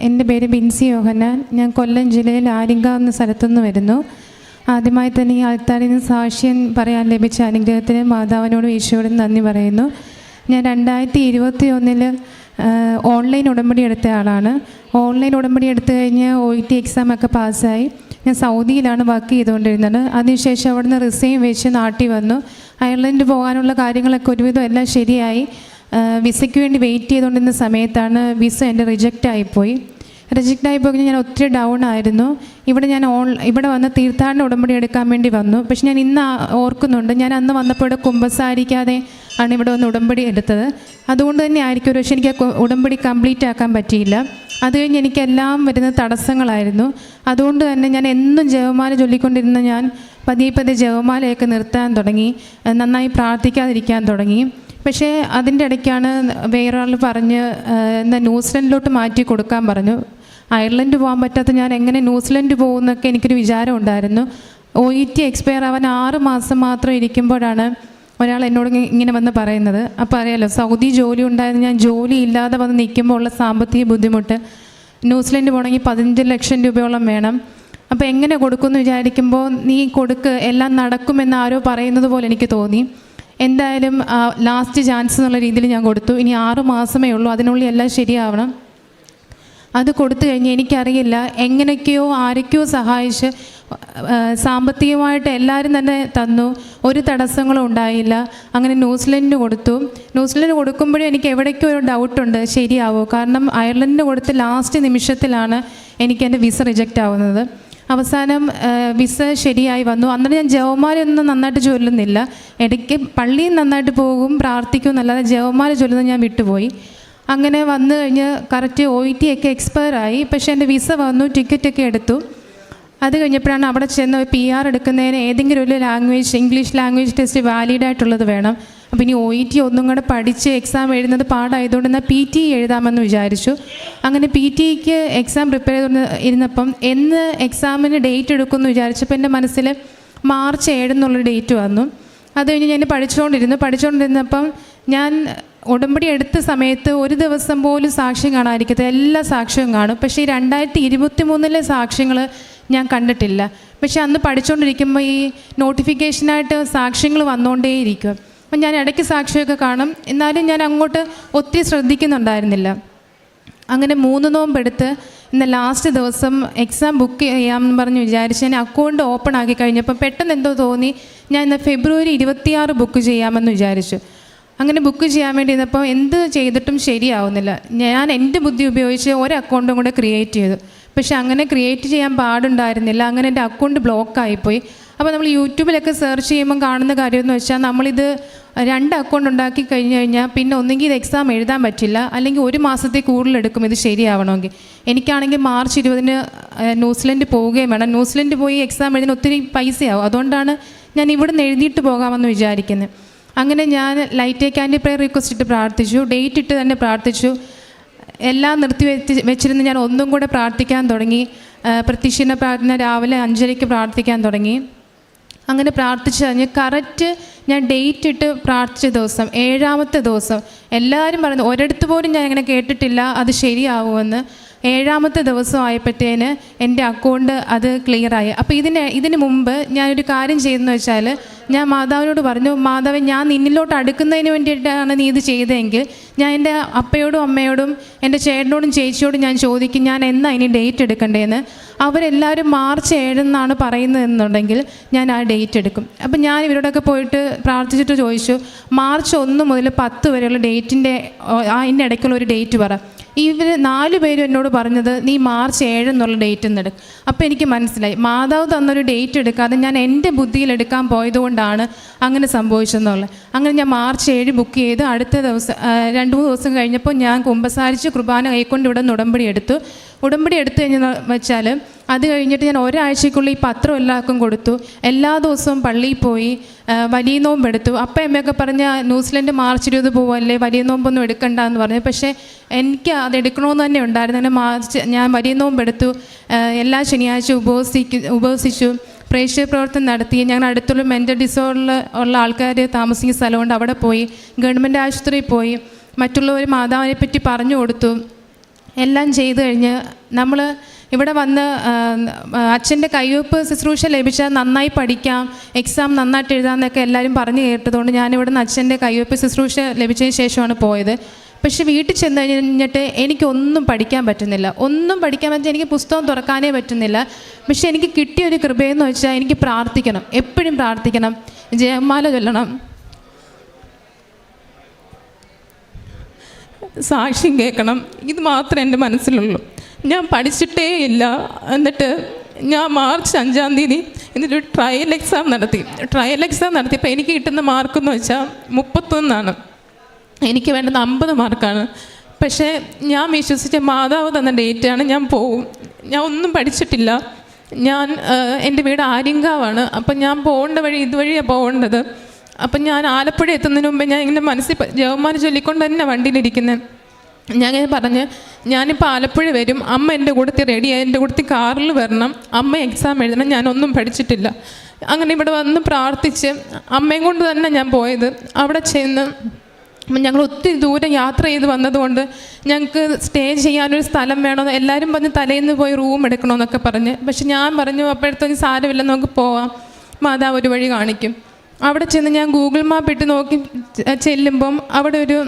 എൻ്റെ പേര് ബിൻസി യോഹന്നാൻ. ഞാൻ കൊല്ലം ജില്ലയിൽ ആലിങ്കാവ് എന്ന സ്ഥലത്തുനിന്ന് വരുന്നു. ആദ്യമായി തന്നെ ഈ ആൾത്താരിൽ നിന്ന് സാക്ഷ്യം പറയാൻ ലഭിച്ച അനുഗ്രഹത്തിന് മാതാവിനോടും ഈശോയോടും നന്ദി പറയുന്നു. ഞാൻ 2021 ഓൺലൈൻ ഉടമ്പടി എടുത്ത ആളാണ്. ഓൺലൈൻ ഉടമ്പടി എടുത്തു കഴിഞ്ഞ് OET എക്സാമൊക്കെ പാസ്സായി. ഞാൻ സൗദിയിലാണ് വർക്ക് ചെയ്തുകൊണ്ടിരുന്നത്. അതിനുശേഷം അവിടുന്ന് റിസൈൻ വെച്ച് നാട്ടിൽ വന്നു. അയർലൻഡ് പോകാനുള്ള കാര്യങ്ങളൊക്കെ ഒരുവിധം എല്ലാം ശരിയായി. വിസയ്ക്ക് വേണ്ടി വെയിറ്റ് ചെയ്തുകൊണ്ടിരുന്ന സമയത്താണ് വിസ എൻ്റെ റിജക്റ്റായിപ്പോയി ഞാൻ ഒത്തിരി ഡൗൺ ആയിരുന്നു. ഇവിടെ വന്ന് തീർത്ഥാടന ഉടമ്പടി എടുക്കാൻ വേണ്ടി വന്നു. പക്ഷെ ഞാൻ ഇന്ന് ഓർക്കുന്നുണ്ട്, ഞാൻ അന്ന് വന്നപ്പോൾ ഇവിടെ കുമ്പസാരിക്കാതെ ആണ് ഇവിടെ വന്ന് ഉടമ്പടി എടുത്തത്. അതുകൊണ്ട് തന്നെ ആയിരിക്കും പക്ഷേ എനിക്ക് ഉടമ്പടി കംപ്ലീറ്റ് ആക്കാൻ പറ്റിയില്ല. അത് കഴിഞ്ഞ് എനിക്കെല്ലാം വരുന്ന തടസ്സങ്ങളായിരുന്നു. അതുകൊണ്ട് തന്നെ ഞാൻ എന്നും ജപമാല ചൊല്ലിക്കൊണ്ടിരുന്ന ഞാൻ പതിയെ ജപമാലയൊക്കെ നിർത്താൻ തുടങ്ങി, നന്നായി പ്രാർത്ഥിക്കാതിരിക്കാൻ തുടങ്ങി. പക്ഷേ അതിൻ്റെ ഇടയ്ക്കാണ് വേറൊരാൾ പറഞ്ഞ് എന്നാൽ ന്യൂസിലൻഡിലോട്ട് മാറ്റി കൊടുക്കാൻ പറഞ്ഞു. അയർലൻഡ് പോകാൻ പറ്റാത്ത ഞാൻ എങ്ങനെ ന്യൂസിലൻഡ് പോകുമെന്നൊക്കെ എനിക്കൊരു വിചാരം ഉണ്ടായിരുന്നു. OET എക്സ്പയർ ആവാൻ 6 മാസം മാത്രം ഇരിക്കുമ്പോഴാണ് ഒരാൾ എന്നോട് ഇങ്ങനെ വന്ന് പറയുന്നത്. അപ്പോൾ അറിയാലോ, സൗദി ജോലി ഉണ്ടായിരുന്നു. ഞാൻ ജോലി ഇല്ലാതെ വന്ന് നിൽക്കുമ്പോൾ ഉള്ള സാമ്പത്തിക ബുദ്ധിമുട്ട്. ന്യൂസിലൻഡ് പോകണമെങ്കിൽ 15 ലക്ഷം രൂപയോളം വേണം. അപ്പോൾ എങ്ങനെ കൊടുക്കുമെന്ന് വിചാരിക്കുമ്പോൾ നീ കൊടുക്ക്, എല്ലാം നടക്കുമെന്ന് ആരോ പറയുന്നത് പോലെ എനിക്ക് തോന്നി. എന്തായാലും ലാസ്റ്റ് ചാൻസ് എന്നുള്ള രീതിയിൽ ഞാൻ കൊടുത്തു. ഇനി 6 മാസമേ ഉള്ളൂ, അതിനുള്ളിൽ എല്ലാം ശരിയാവണം. അത് കൊടുത്തു കഴിഞ്ഞ് എനിക്കറിയില്ല, എങ്ങനെയൊക്കെയോ ആരൊക്കെയോ സഹായിച്ച് സാമ്പത്തികമായിട്ട് എല്ലാവരും തന്നെ തന്നു. ഒരു തടസ്സങ്ങളും ഉണ്ടായില്ല. അങ്ങനെ ന്യൂസിലൻഡ് കൊടുത്തു. ന്യൂസിലൻഡ് കൊടുക്കുമ്പോഴും എനിക്ക് എവിടേക്കോ ഒരു ഡൗട്ടുണ്ട്, ശരിയാവോ? കാരണം അയർലൻഡിന് കൊടുത്ത് ലാസ്റ്റ് നിമിഷത്തിലാണ് എനിക്ക് എൻ്റെ വിസ റിജക്റ്റ് ആവുന്നത്. അവസാനം വിസ ശരിയായി വന്നു. അന്നേരം ഞാൻ ജപമാലയൊന്നും നന്നായിട്ട് ചൊല്ലുന്നില്ല. ഇടയ്ക്ക് പള്ളിയിൽ നന്നായിട്ട് പോകും, പ്രാർത്ഥിക്കും എന്നല്ലാതെ ജപമാല ചൊല്ലുന്നത് ഞാൻ വിട്ടുപോയി. അങ്ങനെ വന്നു കഴിഞ്ഞ് കറക്റ്റ് OET ഒക്കെ എക്സ്പയർ ആയി. പക്ഷേ എൻ്റെ വിസ വന്നു, ടിക്കറ്റൊക്കെ എടുത്തു. അത് കഴിഞ്ഞപ്പോഴാണ് അവിടെ ചെന്ന് PR എടുക്കുന്നതിന് ഏതെങ്കിലും ഒരു ലാംഗ്വേജ്, ഇംഗ്ലീഷ് ലാംഗ്വേജ് ടെസ്റ്റ് വാലിഡായിട്ടുള്ളത് വേണം. അപ്പോൾ ഇനി OET ഒന്നും കൂടെ പഠിച്ച് എക്സാം എഴുതുന്നത് പാടായതുകൊണ്ട് എന്നാൽ PT എഴുതാമെന്ന് വിചാരിച്ചു. അങ്ങനെ PTക്ക് എക്സാം പ്രിപ്പയർ ചെയ്തിരുന്നപ്പം എന്ന് എക്സാമിന് ഡേറ്റ് എടുക്കുമെന്ന് വിചാരിച്ചപ്പോൾ എൻ്റെ മനസ്സിൽ March 7 എന്നുള്ളൊരു ഡേറ്റ് വന്നു. അത് കഴിഞ്ഞ് ഞാൻ പഠിച്ചുകൊണ്ടിരുന്നപ്പം ഞാൻ ഉടമ്പടി എടുത്ത സമയത്ത് ഒരു ദിവസം പോലും സാക്ഷ്യം കാണാതിരിക്കത്തില്ല, എല്ലാ സാക്ഷ്യവും കാണും. പക്ഷേ ഈ 2023 സാക്ഷ്യങ്ങൾ ഞാൻ കണ്ടിട്ടില്ല. പക്ഷേ അന്ന് പഠിച്ചുകൊണ്ടിരിക്കുമ്പോൾ ഈ നോട്ടിഫിക്കേഷനായിട്ട് സാക്ഷ്യങ്ങൾ വന്നുകൊണ്ടേയിരിക്കും. അപ്പം ഞാൻ ഇടയ്ക്ക് സാക്ഷ്യമൊക്കെ കാണും, എന്നാലും ഞാൻ അങ്ങോട്ട് ഒത്തിരി ശ്രദ്ധിക്കുന്നുണ്ടായിരുന്നില്ല. അങ്ങനെ 3 നോമ്പെടുത്ത് ഇന്ന് ലാസ്റ്റ് ദിവസം എക്സാം ബുക്ക് ചെയ്യാമെന്ന് പറഞ്ഞ് വിചാരിച്ച് ഞാൻ അക്കൗണ്ട് ഓപ്പൺ ആക്കി കഴിഞ്ഞപ്പോൾ പെട്ടെന്ന് എന്തോ തോന്നി, ഞാൻ ഇന്ന് February 26 ബുക്ക് ചെയ്യാമെന്ന് വിചാരിച്ചു. അങ്ങനെ ബുക്ക് ചെയ്യാൻ വേണ്ടി ഇരുന്നപ്പോൾ എന്ത് ചെയ്തിട്ടും ശരിയാവുന്നില്ല. ഞാൻ എൻ്റെ ബുദ്ധി ഉപയോഗിച്ച് ഒരു അക്കൗണ്ടും കൂടെ ക്രിയേറ്റ് ചെയ്തു. പക്ഷെ അങ്ങനെ ക്രിയേറ്റ് ചെയ്യാൻ പാടുണ്ടായിരുന്നില്ല. അങ്ങനെ എൻ്റെ അക്കൗണ്ട് ബ്ലോക്കായിപ്പോയി. അപ്പോൾ നമ്മൾ യൂട്യൂബിലൊക്കെ സെർച്ച് ചെയ്യുമ്പം കാണുന്ന കാര്യമെന്ന് വെച്ചാൽ നമ്മളിത് 2 അക്കൗണ്ട് ഉണ്ടാക്കി കഴിഞ്ഞാൽ പിന്നെ ഒന്നെങ്കിൽ ഇത് എക്സാം എഴുതാൻ പറ്റില്ല, അല്ലെങ്കിൽ 1 മാസത്തിൽ കൂടുതലെടുക്കും ഇത് ശരിയാവണമെങ്കിൽ. എനിക്കാണെങ്കിൽ March 20 ന്യൂസിലൻഡ് പോവുകയും വേണം. ന്യൂസിലൻഡ് പോയി എക്സാം എഴുതുന്ന ഒത്തിരി പൈസയാവും. അതുകൊണ്ടാണ് ഞാൻ ഇവിടുന്ന് എഴുതിയിട്ട് പോകാമെന്ന് വിചാരിക്കുന്നത്. അങ്ങനെ ഞാൻ ലൈറ്റ് ക്യാൻഡി പ്രയർ റിക്വസ്റ്റ് ഇട്ട് പ്രാർത്ഥിച്ചു, ഡേറ്റ് ഇട്ട് തന്നെ പ്രാർത്ഥിച്ചു. എല്ലാം നിർത്തി വെച്ചിരുന്ന് ഞാൻ ഒന്നും കൂടെ പ്രാർത്ഥിക്കാൻ തുടങ്ങി. പ്രത്യക്ഷീണ പ്രാർത്ഥന രാവിലെ 5:30 പ്രാർത്ഥിക്കാൻ തുടങ്ങി. അങ്ങനെ പ്രാർത്ഥിച്ച് കഴിഞ്ഞ് കറക്റ്റ് ഞാൻ ഡേറ്റ് ഇട്ട് പ്രാർത്ഥിച്ച ദിവസം 7ാമത്തെ ദിവസം എല്ലാവരും പറഞ്ഞു, ഒരിടത്ത് പോലും ഞാൻ അങ്ങനെ കേട്ടിട്ടില്ല അത് ശരിയാവുമെന്ന്. 7ാമത്തെ ദിവസം ആയപ്പോഴത്തേന് എൻ്റെ അക്കൗണ്ട് അത് ക്ലിയറായി. അപ്പോൾ ഇതിന് മുമ്പ് ഞാനൊരു കാര്യം ചെയ്തെന്ന് വെച്ചാൽ, ഞാൻ മാതാവിനോട് പറഞ്ഞു, മാതാവ് ഞാൻ നിന്നിലോട്ട് അടുക്കുന്നതിന് വേണ്ടിയിട്ടാണ് നീ ഇത് ചെയ്തതെങ്കിൽ ഞാൻ എൻ്റെ അപ്പയോടും അമ്മയോടും എൻ്റെ ചേട്ടനോടും ചേച്ചിയോടും ഞാൻ ചോദിക്കും, ഞാൻ എന്നാ ഇനി ഡേറ്റ് എടുക്കണ്ടേന്ന്. അവരെല്ലാവരും March 7 എന്നാണ് പറയുന്നതെന്നുണ്ടെങ്കിൽ ഞാൻ ആ ഡേറ്റ് എടുക്കും. അപ്പം ഞാൻ ഇവരോടൊക്കെ പോയിട്ട് പ്രാർത്ഥിച്ചിട്ട് ചോദിച്ചു, March 1 മുതൽ 10 വരെയുള്ള ഡേറ്റിൻ്റെ അതിൻ്റെ ഇടയ്ക്കുള്ള ഒരു ഡേറ്റ് പറ. ഇവർ 4 പേരും എന്നോട് പറഞ്ഞത് നീ March 7 എന്നുള്ള ഡേറ്റ് എടുക്കും. അപ്പോൾ എനിക്ക് മനസ്സിലായി, മാതാവ് തന്നൊരു ഡേറ്റ് എടുക്കാതെ ഞാൻ എൻ്റെ ബുദ്ധിയിൽ എടുക്കാൻ പോയതുകൊണ്ടാണ് അങ്ങനെ സംഭവിച്ചെന്നുള്ളത്. അങ്ങനെ ഞാൻ March 7 ബുക്ക് ചെയ്ത് അടുത്ത ദിവസം 2-3 ദിവസം കഴിഞ്ഞപ്പോൾ ഞാൻ കുമ്പസാരിച്ച് കുർബാന കൈക്കൊണ്ട് ഇവിടെ നിന്ന് ഉടമ്പടി എടുത്തു കഴിഞ്ഞെന്ന് വെച്ചാൽ അത് കഴിഞ്ഞിട്ട് ഞാൻ ഒരാഴ്ചയ്ക്കുള്ളിൽ ഈ പത്രം എല്ലാവർക്കും കൊടുത്തു. എല്ലാ ദിവസവും പള്ളിയിൽ പോയി വലിയ നോമ്പെടുത്തു. അപ്പം അമ്മയൊക്കെ പറഞ്ഞ ന്യൂസിലൻഡ് March 20 പോവല്ലേ, വലിയ നോമ്പൊന്നും എടുക്കണ്ട എന്ന് പറഞ്ഞു. പക്ഷേ എനിക്ക് അത് എടുക്കണമെന്ന് തന്നെ ഉണ്ടായിരുന്നു. അങ്ങനെ ഞാൻ വലിയ നോമ്പെടുത്തു. എല്ലാ ശനിയാഴ്ച ഉപവസിച്ചു, പ്രേക്ഷിത പ്രവർത്തനം നടത്തി. ഞങ്ങൾ അടുത്തുള്ള മെൻ്റൽ ഡിസോർഡറിൽ ഉള്ള ആൾക്കാർ താമസിക്കുന്ന സ്ഥലമുണ്ട്, അവിടെ പോയി. ഗവൺമെൻറ് ആശുപത്രിയിൽ പോയി. മറ്റുള്ളവർ മാതാവിനെ പറ്റി പറഞ്ഞു കൊടുത്തു. എല്ലാം ചെയ്തു കഴിഞ്ഞ് നമ്മൾ ഇവിടെ വന്ന് അച്ഛൻ്റെ കയ്യൊപ്പ് ശുശ്രൂഷ ലഭിച്ചാൽ നന്നായി പഠിക്കാം, എക്സാം നന്നായിട്ട് എഴുതാമെന്നൊക്കെ എല്ലാവരും പറഞ്ഞു കേട്ടതുകൊണ്ട് ഞാനിവിടെ നിന്ന് അച്ഛൻ്റെ കയ്യൊപ്പ് ശുശ്രൂഷ ലഭിച്ചതിന് ശേഷമാണ് പോയത്. പക്ഷേ വീട്ടിൽ ചെന്ന് കഴിഞ്ഞിട്ട് എനിക്കൊന്നും പഠിക്കാൻ പറ്റുന്നില്ല. ഒന്നും പഠിക്കാൻ പറ്റുന്ന എനിക്ക് പുസ്തകം തുറക്കാനേ പറ്റുന്നില്ല. പക്ഷേ എനിക്ക് കിട്ടിയൊരു കൃപയെന്ന് വെച്ചാൽ എനിക്ക് പ്രാർത്ഥിക്കണം, എപ്പോഴും പ്രാർത്ഥിക്കണം, ജപമാല ചൊല്ലണം, സാക്ഷ്യം കേൾക്കണം. ഇത് മാത്രമേ എൻ്റെ മനസ്സിലുള്ളൂ. ഞാൻ പഠിച്ചിട്ടേ ഇല്ല. എന്നിട്ട് ഞാൻ മാർച്ച് 5-ാം തീയതി എന്നിട്ടൊരു ട്രയൽ എക്സാം നടത്തിയപ്പോൾ എനിക്ക് കിട്ടുന്ന മാർക്കെന്ന് വെച്ചാൽ 31. എനിക്ക് വേണ്ടത് 50 മാർക്കാണ്. പക്ഷേ ഞാൻ വിശ്വസിച്ച മാതാവ് തന്ന ഡേറ്റാണ്. ഞാൻ പോവും. ഞാൻ ഒന്നും പഠിച്ചിട്ടില്ല. എൻ്റെ വീട് ആര്യങ്കാവാണ്. അപ്പം ഞാൻ പോകേണ്ട വഴി ഇതുവഴിയാണ് പോകേണ്ടത്. അപ്പം ഞാൻ ആലപ്പുഴ എത്തുന്നതിന് മുമ്പേ ഞാൻ ഇങ്ങനെ മനസ്സിൽ ജപമാല ചൊല്ലിക്കൊണ്ട് തന്നെ വണ്ടിയിലിരിക്കുന്നത്. ഞാൻ ഇങ്ങനെ പറഞ്ഞ് ഞാനിപ്പോൾ ആലപ്പുഴ വരും, അമ്മ എൻ്റെ കൂട്ടത്തിൽ റെഡിയായി, എൻ്റെ കൂട്ടത്തിൽ കാറിൽ വരണം, അമ്മ എക്സാം എഴുതണം, ഞാനൊന്നും പഠിച്ചിട്ടില്ല. അങ്ങനെ ഇവിടെ വന്ന് പ്രാർത്ഥിച്ച് അമ്മയും കൊണ്ട് തന്നെ ഞാൻ പോയത്. അവിടെ ചെന്ന് ഞങ്ങൾ ഒത്തിരി ദൂരം യാത്ര ചെയ്ത് വന്നതുകൊണ്ട് ഞങ്ങൾക്ക് സ്റ്റേ ചെയ്യാനൊരു സ്ഥലം വേണമെന്ന് എല്ലാവരും പറഞ്ഞ് തലേന്ന് പോയി റൂം എടുക്കണമെന്നൊക്കെ പറഞ്ഞ്. പക്ഷെ ഞാൻ പറഞ്ഞു അപ്പോഴത്തേക്കും സാരമില്ല, നമുക്ക് പോവാം, മാതാവ് ഒരു വഴി കാണിക്കും. അവിടെ ചെന്ന് ഞാൻ ഗൂഗിൾ മാപ്പ് ഇട്ട് നോക്കി ചെല്ലുമ്പം അവിടെ ഒരു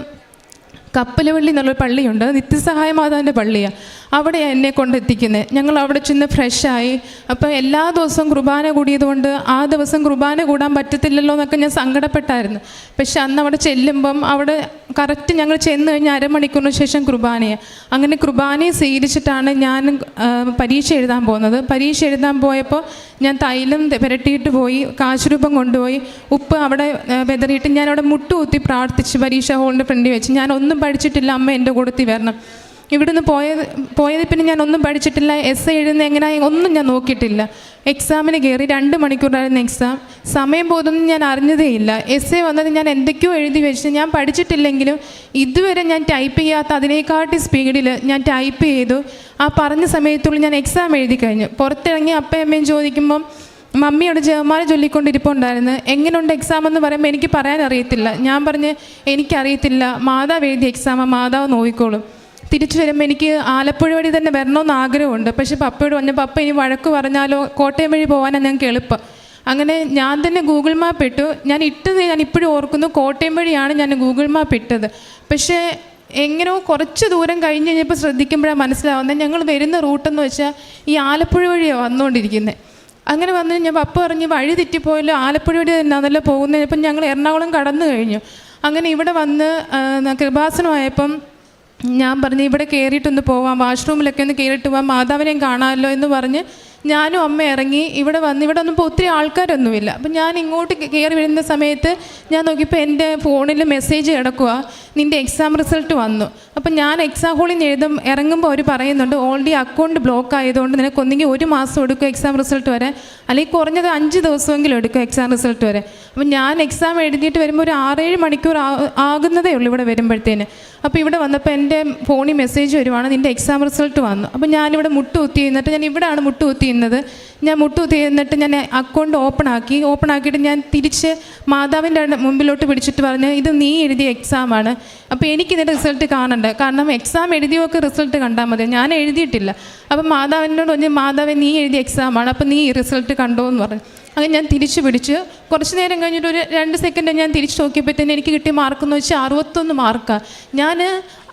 കപ്പലവള്ളി എന്നുള്ളൊരു പള്ളിയുണ്ട്, നിത്യസഹായ മാതാവിൻ്റെ പള്ളിയാണ്. അവിടെയാണ് എന്നെ കൊണ്ടെത്തിക്കുന്നത്. ഞങ്ങൾ അവിടെ ചെന്ന് ഫ്രഷായി. അപ്പോൾ എല്ലാ ദിവസവും കുർബാന കൂടിയതുകൊണ്ട് ആ ദിവസം കുർബാന കൂടാൻ പറ്റത്തില്ലല്ലോ എന്നൊക്കെ ഞാൻ സങ്കടപ്പെട്ടായിരുന്നു. പക്ഷെ അന്ന് അവിടെ ചെല്ലുമ്പം അവിടെ കറക്റ്റ് ഞങ്ങൾ ചെന്ന് കഴിഞ്ഞാൽ അരമണിക്കൂറിന് ശേഷം കുർബാനയാണ്. അങ്ങനെ കുർബാനയെ സ്വീകരിച്ചിട്ടാണ് ഞാൻ പരീക്ഷ എഴുതാൻ പോകുന്നത്. പരീക്ഷ എഴുതാൻ പോയപ്പോൾ ഞാൻ തൈലം പുരട്ടിയിട്ട് പോയി, കാശുരൂപം കൊണ്ടുപോയി, ഉപ്പ് അവിടെ വെതറിയിട്ട് ഞാൻ അവിടെ മുട്ടുകുത്തി പ്രാർത്ഥിച്ച് പരീക്ഷാ ഹോളിൻ്റെ ഫ്രണ്ടിൽ വെച്ച്. ഞാൻ ഒന്നും പഠിച്ചിട്ടില്ല, അമ്മ എൻ്റെ കൂടത്തിൽ വരണം. ഇവിടുന്ന് പോയത് പിന്നെ ഞാൻ ഒന്നും പഠിച്ചിട്ടില്ല. എസ്സേ എഴുതുന്ന എങ്ങനെയാണ് ഒന്നും ഞാൻ നോക്കിയിട്ടില്ല. എക്സാമിന് കയറി 2 മണിക്കൂറായിരുന്നു എക്സാം. സമയം പോകുന്നൊന്നും ഞാൻ അറിഞ്ഞതേ ഇല്ല. എസ്സേ വന്നത് ഞാൻ എന്തൊക്കെയോ എഴുതി വെച്ച് ഞാൻ പഠിച്ചിട്ടില്ലെങ്കിലും ഇതുവരെ ഞാൻ ടൈപ്പ് ചെയ്യാത്ത അതിനേക്കാട്ടി സ്പീഡിൽ ഞാൻ ടൈപ്പ് ചെയ്തു. ആ പറഞ്ഞ സമയത്തുള്ളിൽ ഞാൻ എക്സാം എഴുതി കഴിഞ്ഞു. പുറത്തിറങ്ങി അപ്പയും അമ്മയും ചോദിക്കുമ്പം മമ്മിയോട് ജപമാല ചൊല്ലിക്കൊണ്ടിരിപ്പുണ്ടായിരുന്നു. എങ്ങനെയുണ്ട് എക്സാം എന്ന് പറയുമ്പോൾ എനിക്ക് പറയാൻ അറിയത്തില്ല. ഞാൻ പറഞ്ഞ് എനിക്കറിയത്തില്ല, മാതാവ് എഴുതിയ എക്സാം മാതാവ് നോക്കിക്കോളും. തിരിച്ചു വരുമ്പോൾ എനിക്ക് ആലപ്പുഴ വഴി തന്നെ വരണമെന്ന് ആഗ്രഹമുണ്ട്. പക്ഷേ പപ്പയോട് പറഞ്ഞപ്പോൾ പപ്പ ഇനി വഴക്ക് പറഞ്ഞാലോ കോട്ടയം വഴി പോകാനാണ് ഞങ്ങൾക്ക് എളുപ്പം. അങ്ങനെ ഞാൻ തന്നെ ഗൂഗിൾ മാപ്പ് ഇട്ടു. ഞാൻ ഇപ്പോഴും ഓർക്കുന്നു, കോട്ടയം വഴിയാണ് ഞാൻ ഗൂഗിൾ മാപ്പ് ഇട്ടത്. പക്ഷേ എങ്ങനെയോ കുറച്ച് ദൂരം കഴിഞ്ഞ് കഴിഞ്ഞപ്പോൾ ശ്രദ്ധിക്കുമ്പോഴാണ് മനസ്സിലാവുന്നത് ഞങ്ങൾ വരുന്ന റൂട്ടെന്ന് വെച്ചാൽ ഈ ആലപ്പുഴ വഴിയാണ് വന്നുകൊണ്ടിരിക്കുന്നത്. അങ്ങനെ വന്ന് ഞാൻ പപ്പ പറഞ്ഞ് വഴി തെറ്റിപ്പോയല്ലോ, ആലപ്പുഴ വഴി തന്നെ അതല്ല പോകുന്നത്. ഇപ്പം ഞങ്ങൾ എറണാകുളം കടന്നു കഴിഞ്ഞു. അങ്ങനെ ഇവിടെ വന്ന് കൃപാസനമായപ്പം ഞാൻ പറഞ്ഞു ഇവിടെ കയറിയിട്ടൊന്ന് പോവാം, വാഷ്റൂമിലൊക്കെ ഒന്ന് കയറിയിട്ട് പോവാം, മാതാവിനെയും കാണാമല്ലോ എന്ന് പറഞ്ഞ് ഞാനും അമ്മ ഇറങ്ങി. ഇവിടെ ഒന്നും ഇപ്പോൾ ഒത്തിരി ആൾക്കാരൊന്നുമില്ല. അപ്പം ഞാൻ ഇങ്ങോട്ട് കയറി വരുന്ന സമയത്ത് ഞാൻ നോക്കിയപ്പോൾ എൻ്റെ ഫോണിൽ മെസ്സേജ് കിടക്കുക, നിൻ്റെ എക്സാം റിസൾട്ട് വന്നു. അപ്പം ഞാൻ എക്സാം ഹോളിൽ നിന്ന് ഇറങ്ങുമ്പോൾ അവർ പറയുന്നുണ്ട് ഓൾറെഡി അക്കൗണ്ട് ബ്ലോക്ക് ആയതുകൊണ്ട് നിനക്ക് ഒന്നെങ്കിൽ 1 മാസം എടുക്കും എക്സാം റിസൾട്ട് വരെ, അല്ലെങ്കിൽ കുറഞ്ഞത് 5 ദിവസമെങ്കിലും എടുക്കും എക്സാം റിസൾട്ട് വരെ. അപ്പം ഞാൻ എക്സാം എഴുതിയിട്ട് വരുമ്പോൾ ഒരു 6-7 മണിക്കൂർ ആകുന്നതേ ഉള്ളൂ ഇവിടെ വരുമ്പോഴത്തേന്. അപ്പോൾ ഇവിടെ വന്നപ്പോൾ എൻ്റെ ഫോണിൽ മെസ്സേജ് വരുവാണ് നിൻ്റെ എക്സാം റിസൾട്ട് വന്നു. അപ്പോൾ ഞാനിവിടെ മുട്ടുകുത്തി എന്നിട്ട് ഞാൻ ഇവിടെയാണ് മുട്ടുകുത്തി ചെയ്യുന്നത്. ഞാൻ മുട്ടുകുത്തി എന്നിട്ട് ഞാൻ അക്കൗണ്ട് ഓപ്പൺ ആക്കിയിട്ട് ഞാൻ തിരിച്ച് മാതാവിൻ്റെ മുമ്പിലോട്ട് പിടിച്ചിട്ട് പറഞ്ഞ് ഇത് നീ എഴുതിയ എക്സാമാണ്, അപ്പോൾ എനിക്കിതിൻ്റെ റിസൾട്ട് കാണണ്ട, കാരണം എക്സാം എഴുതിയൊക്കെ റിസൾട്ട് കണ്ടാൽ മതി, ഞാൻ എഴുതിയിട്ടില്ല. അപ്പം മാതാവിനോട് പറഞ്ഞ് മാതാവ് നീ എഴുതിയ എക്സാമാണ്, അപ്പോൾ നീ ഈ റിസൾട്ട് കണ്ടോ എന്ന് പറഞ്ഞു. അങ്ങനെ ഞാൻ തിരിച്ച് പിടിച്ച് കുറച്ച് നേരം കഴിഞ്ഞിട്ട് ഒരു 2 സെക്കൻഡ് ഞാൻ തിരിച്ച് നോക്കിയപ്പോഴത്തേന് എനിക്ക് കിട്ടിയ മാർക്കെന്ന് വെച്ചാൽ 61 മാർക്കാണ്. ഞാൻ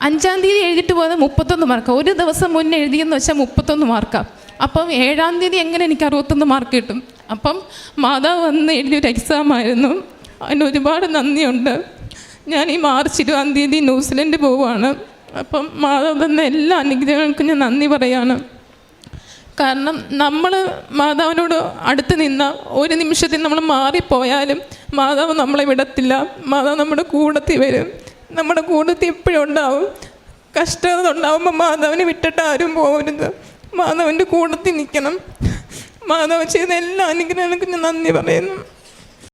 5-ാം തീയതി എഴുതിയിട്ട് പോയത് 31 മാർക്കാണ്. ഒരു ദിവസം മുന്നേ എഴുതിയെന്ന് വെച്ചാൽ 31 മാർക്കാണ്. അപ്പം 7-ാം തീയതി എങ്ങനെ എനിക്ക് 61 മാർക്ക് കിട്ടും? അപ്പം മാതാവ് വന്ന് എഴുതിയൊരു എക്സാമായിരുന്നു. അതിന് ഒരുപാട് നന്ദിയുണ്ട്. ഞാൻ ഈ മാർച്ച് 20-ാം തീയതി ന്യൂസിലൻഡ് പോവുകയാണ്. അപ്പം മാതാവ് തന്ന എല്ലാ അനുഗ്രഹങ്ങൾക്കും ഞാൻ നന്ദി പറയാണ്. കാരണം നമ്മൾ മാതാവിനോട് അടുത്ത് നിന്ന ഒരു നിമിഷത്തിൽ നമ്മൾ മാറിപ്പോയാലും മാതാവ് നമ്മളെ വിടത്തില്ല. മാതാവ് നമ്മുടെ കൂടത്തിൽ വരും, നമ്മുടെ കൂടത്തിൽ എപ്പോഴും ഉണ്ടാവും. കഷ്ടത ഉണ്ടാവുമ്പോൾ മാതാവിനെ വിട്ടിട്ട് ആരും പോകരുത്, മാതാവിൻ്റെ കൂടത്തിൽ നിൽക്കണം. മാതാവ് ചെയ്ത എല്ലാ അനുഗ്രഹങ്ങൾക്കും ഞാൻ നന്ദി പറയുന്നു.